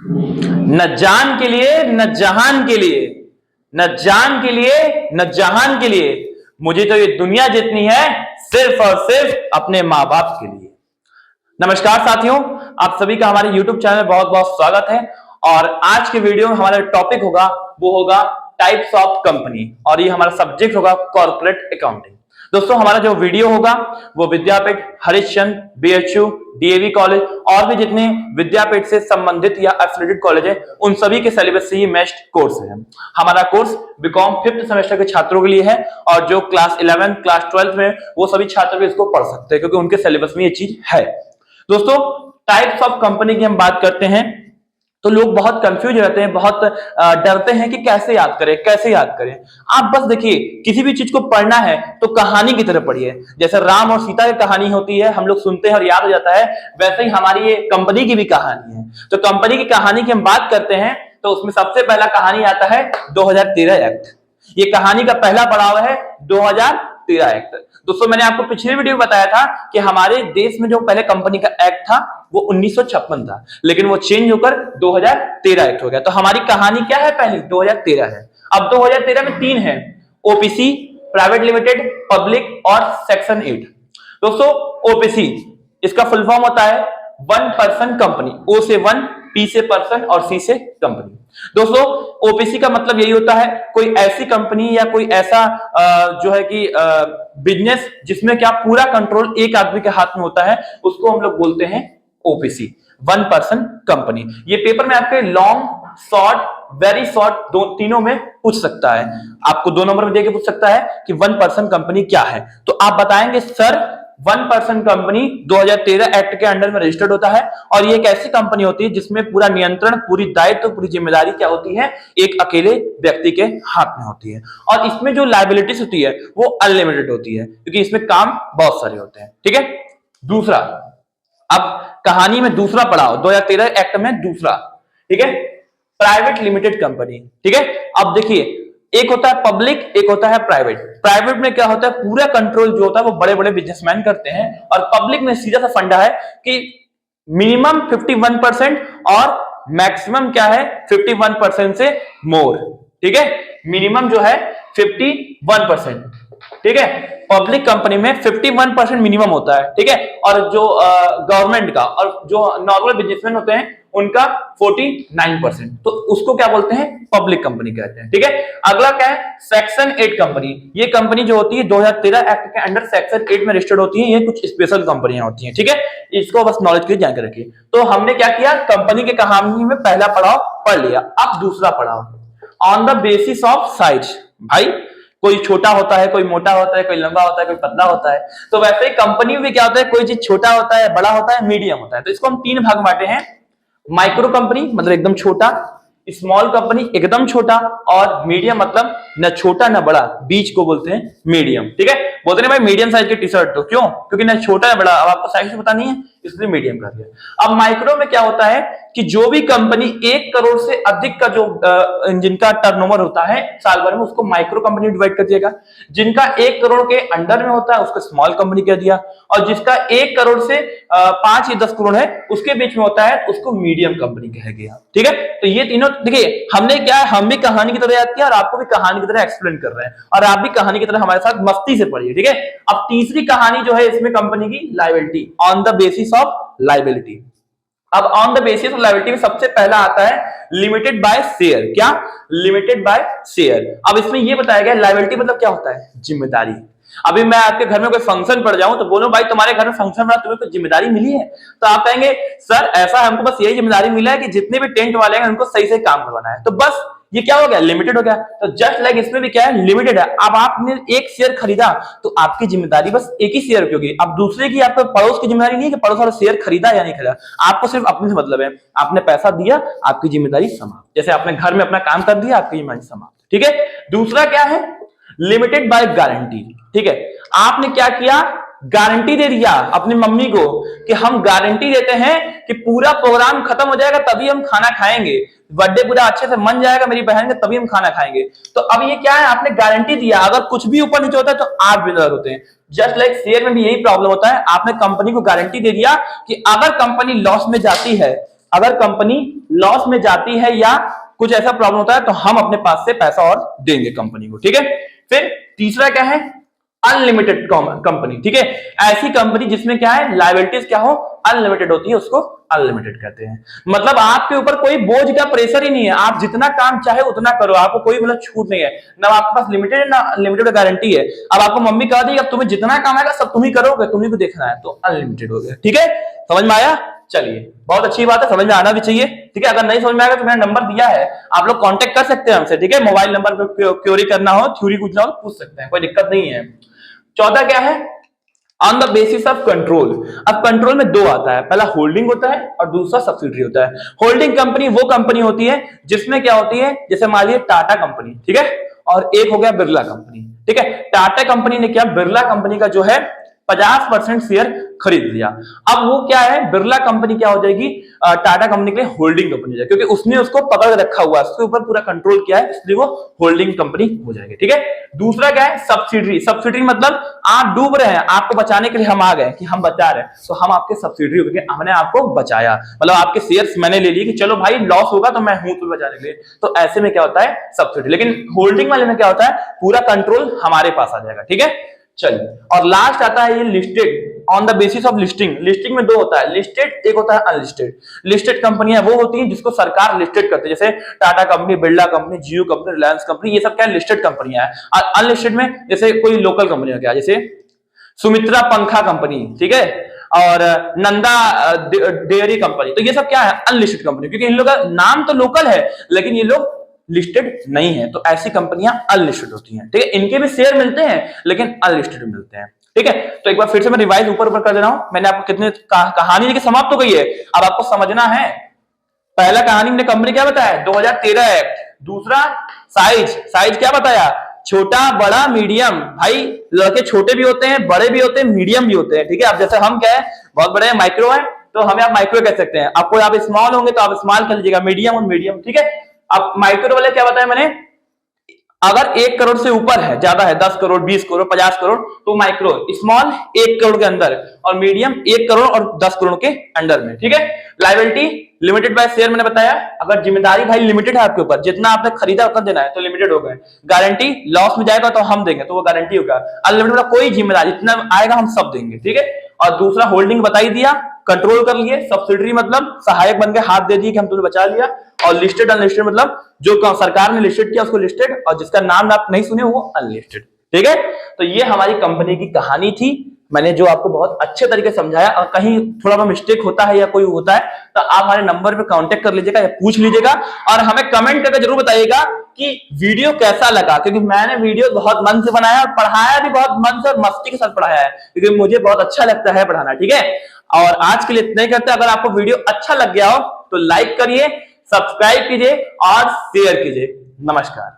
न जान के लिए न जहान के लिए, न जान के लिए न जहान के लिए, मुझे तो ये दुनिया जितनी है सिर्फ और सिर्फ अपने माँ बाप के लिए। नमस्कार साथियों, आप सभी का हमारे YouTube चैनल में बहुत बहुत स्वागत है। और आज के वीडियो में हमारा टॉपिक होगा वो होगा टाइप्स ऑफ कंपनी, और ये हमारा सब्जेक्ट होगा कॉर्पोरेट अकाउंटिंग। दोस्तों, हमारा जो वीडियो होगा वो विद्यापीठ, हरिश्चंद्र, बीएचयू, डीएवी कॉलेज और भी जितने विद्यापीठ से संबंधित या एफिलिएटेड कॉलेज है उन सभी के सिलेबस से ही मैच्ड कोर्स है। हमारा कोर्स बीकॉम 5th सेमेस्टर के छात्रों के लिए है, और जो क्लास 11th, क्लास 12th में वो सभी छात्र भी इसको पढ़ सकते हैं क्योंकि उनके सिलेबस में ये चीज है। दोस्तों, टाइप्स ऑफ कंपनी की हम बात करते हैं तो लोग बहुत कंफ्यूज रहते हैं, बहुत डरते हैं कि कैसे याद करें, कैसे याद करें। आप बस देखिए, किसी भी चीज को पढ़ना है तो कहानी की तरह पढ़िए। जैसे राम और सीता की कहानी होती है, हम लोग सुनते हैं और याद हो जाता है, वैसे ही हमारी ये कंपनी की भी कहानी है। तो कंपनी की कहानी की हम बात करते हैं तो उसमें सबसे पहला कहानी आता है 2013 एक्ट। ये कहानी का पहला पड़ाव है 2013 एक्ट। दोस्तों, मैंने आपको पिछले वीडियो में बताया था कि हमारे देश में जो पहले कंपनी का एक्ट था वो 1956 था, लेकिन वो चेंज होकर 2013 एक्ट हो गया। तो हमारी कहानी क्या है? पहले 2013 है। अब 2013 में 3 है, ओपीसी, प्राइवेट लिमिटेड, पब्लिक और सेक्शन 8। दोस्तों, ओपीसी इसका फुल फॉर्म होता है वन पर्सन कंपनी। ओ से वन, पी से पर्सन और सी से कंपनी। दोस्तों, ओपीसी का मतलब यही होता है कोई ऐसी कंपनी या कोई ऐसा जो है कि बिजनेस जिसमें क्या पूरा कंट्रोल एक आदमी के हाथ में होता है, उसको हम लोग बोलते हैं ओपीसी, वन पर्सन कंपनी। ये पेपर में आपके लॉन्ग, शॉर्ट, वेरी शॉर्ट तीनों में पूछ सकता है। आपको 2 नंबर में देके पूछ सकता है कि वन पर्सन कंपनी क्या है, तो आप बताएंगे sir one person company 2013 act के अंडर में रजिस्टर्ड होता है, और ये एक ऐसी कंपनी होती है जिसमें पूरा नियंत्रण, पूरी दायित्व, पूरी जिम्मेदारी क्या होती है, एक अकेले व्यक्ति के हाथ में होती है। और इसमें जो लायबिलिटीज होती है वो अनलिमिटेड होती है क्योंकि इसमें काम बहुत सारे होते हैं। ठीक है। दूसरा, अब कहानी में दूसरा पड़ाव 2013 एक्ट में दूसरा, ठीक है, प्राइवेट लिमिटेड कंपनी। ठीक है। अब देखिए, एक होता है पब्लिक, एक होता है प्राइवेट। प्राइवेट में क्या होता है, पूरा कंट्रोल जो होता है वो बड़े बड़े बिजनेसमैन करते हैं, और पब्लिक में सीधा सा फंडा है कि मिनिमम 51% और मैक्सिमम क्या है 51% से मोर। ठीक है। मिनिमम जो है 51%। ठीक है। पब्लिक कंपनी में 51% मिनिमम होता है। ठीक है। और जो गवर्नमेंट का और जो नॉर्मल बिजनेसमैन होते हैं उनका 49%। तो उसको क्या बोलते हैं, पब्लिक कंपनी कहते हैं। ठीक है। अगला क्या है, सेक्शन 8 कंपनी। ये कंपनी जो होती है 2013 एक्ट के अंडर सेक्शन 8 में रजिस्टर्ड होती है। ये कुछ स्पेशल कंपनियां होती हैं। ठीक है। इसको बस नॉलेज के लिए जानकर रखिए। तो हमने क्या किया, कंपनी के कहानी में पहला पड़ाव पढ़ लिया। अब दूसरा पड़ाव, on the basis of size. भाई, कोई छोटा होता है, कोई मोटा होता है, कोई लंबा होता है, कोई पतला होता है। तो वैसे ही कंपनी में क्या होता है, कोई चीज छोटा होता है, बड़ा होता है, मीडियम होता है। तो इसको हम 3 भाग बांटे हैं, माइक्रो कंपनी मतलब एकदम छोटा, स्मॉल कंपनी एकदम छोटा, और मीडियम मतलब न छोटा न बड़ा, बीच को बोलते हैं मीडियम। ठीक है। बोलते हैं भाई मीडियम साइज की टी शर्ट, तो क्यों? क्योंकि न छोटा न बड़ा, अब आपको साइज पता नहीं है इसलिए मीडियम कर दिया। अब माइक्रो में क्या होता है कि जो भी कंपनी 1 करोड़ से अधिक का जो जिनका टर्नओवर होता है साल भर में, उसको माइक्रो कंपनी डिवाइड कर दिएगा। जिनका 1 करोड़ के अंडर में होता है उसको स्मॉल कंपनी कह दिया, और जिसका 1 करोड़ से 5 या 10 करोड़ है उसके बीच में होता है उसको मीडियम कंपनी कह गया। ठीक है। तो ये तीनों देखिए, हमने क्या है, हम भी कहानी की तरह याद किया और आपको भी कहानी की तरह एक्सप्लेन कर रहे हैं, और आप भी कहानी की तरह हमारे साथ मस्ती से पढ़िए। ठीक है। अब तीसरी कहानी जो है इसमें कंपनी की liability, on the basis of liability. अब on the basis of liability में सबसे पहला आता है लिमिटेड बाय शेयर। क्या? Limited by share. अब इसमें यह बताया गया लायबिलिटी मतलब क्या होता है, जिम्मेदारी। अभी मैं आपके घर में कोई फंक्शन पड़ जाऊं तो बोलो भाई तुम्हारे घर में फंक्शन बना, तुम्हें कोई जिम्मेदारी मिली है? तो आप कहेंगे सर ऐसा हमको बस यही जिम्मेदारी मिला है कि जितने भी टेंट वाले हैं उनको सही से काम करवाना है। तो बस ये क्या हो गया, लिमिटेड हो गया। तो जस्ट लाइक इसमें भी क्या है, लिमिटेड है। अब आपने 1 शेयर खरीदा तो आपकी जिम्मेदारी बस 1 ही शेयर की होगी। अब दूसरे की, आपको पड़ोस की जिम्मेदारी नहीं है कि पड़ोस वाला शेयर खरीदा या नहीं खरीदा, आपको सिर्फ अपने से मतलब है। आपने पैसा दिया, आपकी जिम्मेदारी समाप्त। जैसे आपने घर में अपना काम कर दिया, आपकी जिम्मेदारी समाप्त। ठीक है। दूसरा क्या है, लिमिटेड बाय गारंटी। ठीक है। आपने क्या किया, गारंटी दे दिया अपनी मम्मी को कि हम गारंटी देते हैं कि पूरा प्रोग्राम खत्म हो जाएगा तभी हम खाना खाएंगे, बर्थडे पूरा अच्छे से मन जाएगा मेरी बहन का तभी हम खाना खाएंगे। तो अब ये क्या है, आपने गारंटी दिया, अगर कुछ भी ऊपर नीचे होता है तो आप विनर होते हैं। जस्ट लाइक शेयर में भी यही प्रॉब्लम होता है, आपने कंपनी को गारंटी दे दिया कि अगर कंपनी लॉस में जाती है अगर कंपनी लॉस में जाती है या कुछ ऐसा प्रॉब्लम होता है तो हम अपने पास से पैसा और देंगे कंपनी को, ठीक है। फिर तीसरा क्या है, अनलिमिटेड कंपनी, ठीक है। ऐसी कंपनी जिसमें क्या है, लायबिलिटीज क्या हो, अनलिमिटेड होती है, उसको अनलिमिटेड कहते हैं। मतलब आपके ऊपर कोई बोझ का प्रेशर ही नहीं है, आप जितना काम चाहे उतना करो, आपको कोई मतलब छूट नहीं है, ना आपके पास लिमिटेड है ना अनलिमिटेड गारंटी है। अब आपको मम्मी कह दी अब तुम्हें जितना काम आएगा सब तुम ही करोगे, तुम्ही को देखना है, तो अनलिमिटेड हो गया, ठीक है। समझ में आया? चलिए बहुत अच्छी बात है, समझ में आना भी चाहिए, ठीक है। अगर नहीं समझ में आएगा तो मेरा नंबर दिया है, आप लोग कांटेक्ट कर सकते हैं हमसे, ठीक है। मोबाइल नंबर पे क्वेरी करना हो, थ्योरी पूछना हो पूछ सकते हैं, कोई दिक्कत नहीं है। चौथा क्या है, on the basis of control. अब कंट्रोल में दो आता है, पहला होल्डिंग होता है और दूसरा सब्सिडरी होता है। होल्डिंग कंपनी वो कंपनी होती है जिसमें क्या होती है, जैसे मान लीजिए टाटा कंपनी, ठीक है, और एक हो गया बिरला कंपनी, ठीक है। टाटा कंपनी ने क्या, बिरला कंपनी का जो है 50% शेयर खरीद लिया। अब वो क्या है, बिरला कंपनी क्या हो जाएगी, टाटा कंपनी के लिए होल्डिंग कंपनी हो जाएगी, क्योंकि उसने उसको पकड़ रखा हुआ है, उसके ऊपर पूरा कंट्रोल किया है, इसलिए वो होल्डिंग कंपनी हो जाएगी, ठीक है। दूसरा क्या है, सब्सिडरी। सब्सिडरी मतलब आप डूब रहे हैं, आपको बचाने के लिए हम आ गए कि हम बचा रहे हैं, तो हम आपके सब्सिडरी हो गए, हमने आपको बचाया, मतलब आपके शेयर्स मैंने ले लिए कि चलो भाई लॉस होगा तो मैं हूं तुम्हें बचाने के लिए, तो ऐसे में क्या होता है, सब्सिडरी। लेकिन होल्डिंग वाले में क्या होता है, पूरा कंट्रोल हमारे पास आ जाएगा, ठीक है। चलिए, और लास्ट आता है ये listed, on the basis of listing. Listing में दो होता है, लिस्टेड एक होता है अनलिस्टेड। लिस्टेड कंपनियां वो होती हैं जिसको सरकार लिस्टेड करती है, जैसे टाटा कंपनी, बिरला कंपनी, जियो कंपनी, रिलायंस कंपनी, ये सब क्या लिस्टेड कंपनियां हैं। और अनलिस्टेड में जैसे कोई लोकल कंपनी हो गया, जैसे सुमित्रा पंखा कंपनी, ठीक है, और नंदा डेयरी कंपनी, तो ये सब क्या है, अनलिस्टेड कंपनी, क्योंकि इन लोग का नाम तो लोकल है लेकिन ये लोग लिस्टेड नहीं है, तो ऐसी कंपनियां अनलिस्टेड होती हैं, ठीक है। इनके भी शेयर मिलते हैं लेकिन अनलिस्टेड मिलते हैं, ठीक है। तो एक बार फिर से मैं रिवाइज ऊपर ऊपर कर दे रहा हूं, मैंने आपको कितने कहानी देखिए समाप्त हो गई है, अब आपको समझना है। पहला कहानी में कंपनी क्या बताया, 2013 एक्ट। दूसरा साइज, साइज क्या बताया, छोटा बड़ा मीडियम। भाई लड़के छोटे भी होते हैं, बड़े भी होते हैं, मीडियम भी होते हैं, ठीक है। अब जैसे हम क्या है, बहुत बड़े हैं, माइक्रो है, तो हमें आप माइक्रो कह सकते हैं। आपको आप स्मॉल होंगे तो आप स्मॉल कह लीजिएगा, मीडियम और मीडियम, ठीक है। अब माइक्रो वाले क्या बताया मैंने, अगर 1 करोड़ से ऊपर है, ज्यादा है, 10 करोड़ 20 करोड़ 50 करोड़ तो माइक्रो। स्मॉल 1 करोड़ के अंदर, और मीडियम 1 करोड़ और 10 करोड़ के अंडर में, ठीक है। लायबिलिटी लिमिटेड बाय शेयर मैंने बताया, अगर जिम्मेदारी भाई लिमिटेड है आपके ऊपर, जितना आपने खरीदा उतना देना है तो लिमिटेड हो गए। गारंटी लॉस में जाएगा तो हम देंगे तो वो गारंटी होगा। अनलिमिटेड वाला कोई जिम्मेदारी, जितना आएगा हम सब देंगे, ठीक है। और दूसरा होल्डिंग बता ही दिया, कंट्रोल कर लिए। सब्सिडरी मतलब सहायक बन के हाथ दे दिए कि हम तुमने बचा लिया। और लिस्टेड अनलिस्टेड मतलब जो सरकार ने लिस्टेड किया उसको लिस्टेड, और जिसका नाम आप नहीं सुने वो अनलिस्टेड, ठीक है। तो ये हमारी कंपनी की कहानी थी, मैंने जो आपको बहुत अच्छे तरीके से समझाया। और कहीं थोड़ा सा मिस्टेक होता है या कोई होता है तो आप हमारे नंबर पे कांटेक्ट कर लीजिएगा या पूछ लीजिएगा, और हमें कमेंट करके जरूर बताइएगा कि वीडियो कैसा लगा, क्योंकि मैंने वीडियो बहुत मन से बनाया और पढ़ाया भी बहुत मन से और मस्ती के साथ पढ़ाया है, क्योंकि मुझे बहुत अच्छा लगता है पढ़ाना, ठीक है। और आज के लिए इतना ही करते हैं। अगर आपको वीडियो अच्छा लग गया हो तो लाइक करिए, सब्सक्राइब कीजिए और शेयर कीजिए। नमस्कार।